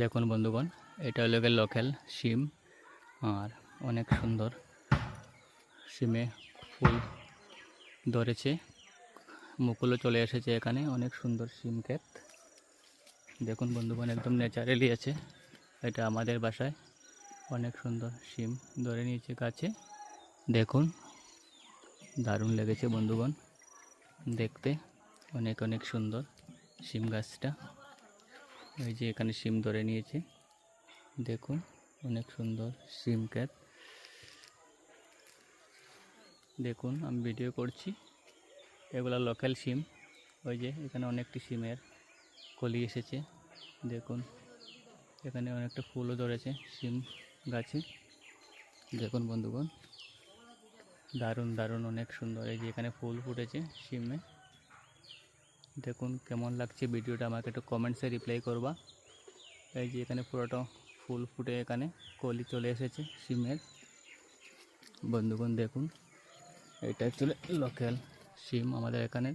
দেখুন বন্ধুগণ, এটা হলো গিয়ে লোকাল শিম। আর অনেক সুন্দর শিমে ফুল ধরেছে, মুকুলও চলে এসেছে। এখানে অনেক সুন্দর শিম ক্ষেত। দেখুন বন্ধুগণ, একদম ন্যাচারালি আছে। এটা আমাদের বাসায় অনেক সুন্দর শিম ধরে নিয়েছে গাছে। দেখুন, দারুণ লেগেছে বন্ধুগণ দেখতে। অনেক অনেক সুন্দর শিম গাছটা। এই যে এখানে শিম ধরে নিয়েছে, দেখুন অনেক সুন্দর শিম ক্ষেত। দেখুন, আমি ভিডিও করছি, এগুলো লোকাল শিম। ওই যে এখানে অনেকটি শিমের কলি এসেছে। দেখুন, এখানে অনেকটা ফুলও ধরেছে শিম গাছে। দেখুন বন্ধুগণ, দারুণ দারুণ অনেক সুন্দর। এই যে এখানে ফুল ফুটেছে শিমে। দেখুন কেমন লাগছে ভিডিওটা, আমাকে একটু কমেন্টসে রিপ্লাই করবা। এই যে এখানে পুরোটা ফুল ফুটে এখানে কলি চলে এসেছে শিমের। বন্ধুগণ দেখুন, এটা অ্যাকচুয়ালি লোকাল শিম আমাদের এখানে।